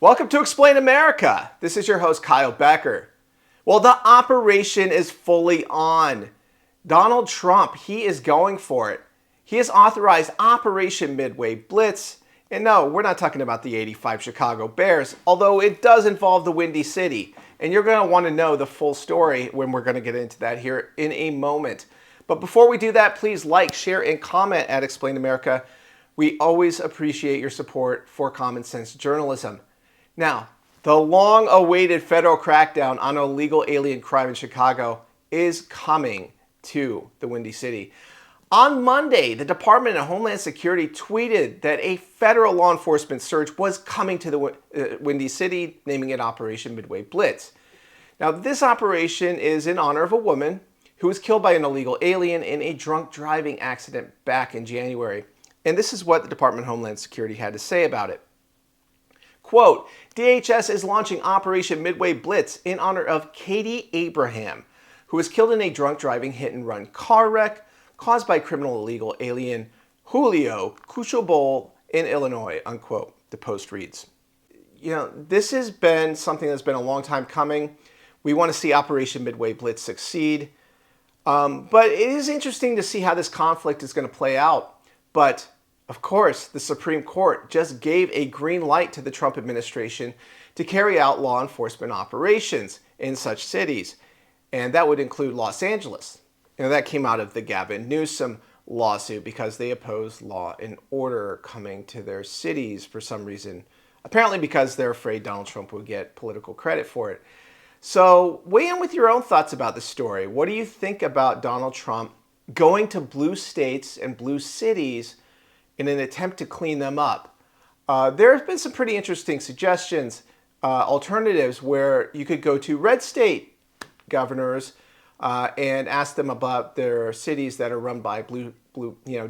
Welcome to Explain America. This is your host, Kyle Becker. Well, the operation is fully on. Donald Trump, he is going for it. He has authorized Operation Midway Blitz. And no, we're not talking about the 85 Chicago Bears, although it does involve the Windy City. And you're going to want to know the full story when we're going to get into that here in a moment. But before we do that, please like, share, and comment at Explain America. We always appreciate your support for common sense journalism. Now, the long-awaited federal crackdown on illegal alien crime in Chicago is coming to the Windy City. On Monday, the Department of Homeland Security tweeted that a federal law enforcement search was coming to the Windy City, naming it Operation Midway Blitz. Now, this operation is in honor of a woman who was killed by an illegal alien in a drunk driving accident back in January. And this is what the Department of Homeland Security had to say about it. Quote, DHS is launching Operation Midway Blitz in honor of Katie Abraham, who was killed in a drunk driving hit-and-run car wreck caused by criminal illegal alien Julio Cuchobol in Illinois, unquote, the Post reads. You know, this has been something that's been a long time coming. We want to see Operation Midway Blitz succeed. But it is interesting to see how this conflict is going to play out. But of course, the Supreme Court just gave a green light to the Trump administration to carry out law enforcement operations in such cities. And that would include Los Angeles. You know, that came out of the Gavin Newsom lawsuit because they opposed law and order coming to their cities for some reason. Apparently because they're afraid Donald Trump would get political credit for it. So weigh in with your own thoughts about the story. What do you think about Donald Trump going to blue states and blue cities in an attempt to clean them up? There have been some pretty interesting suggestions, alternatives where you could go to red state governors and ask them about their cities that are run by blue,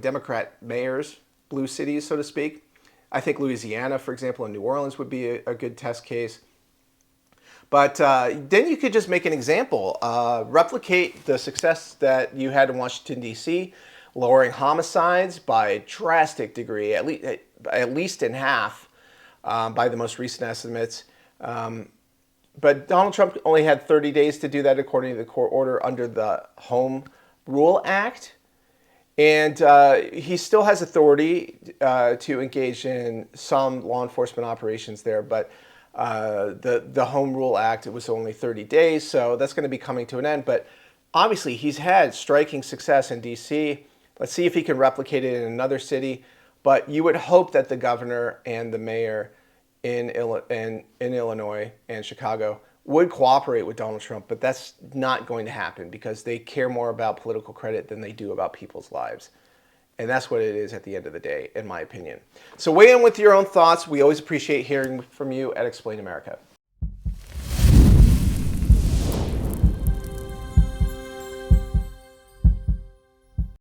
Democrat mayors, blue cities, so to speak. I think Louisiana, for example, and New Orleans would be a good test case. But then you could just make an example, replicate the success that you had in Washington, D.C., lowering homicides by a drastic degree, at least in half by the most recent estimates. But Donald Trump only had 30 days to do that according to the court order under the Home Rule Act. And he still has authority to engage in some law enforcement operations there. But the Home Rule Act, it was only 30 days, so that's going to be coming to an end. But obviously, he's had striking success in D.C. Let's see if he can replicate it in another city. But you would hope that the governor and the mayor in Illinois and Chicago would cooperate with Donald Trump. But that's not going to happen because they care more about political credit than they do about people's lives. And that's what it is at the end of the day, in my opinion. So weigh in with your own thoughts. We always appreciate hearing from you at Explain America.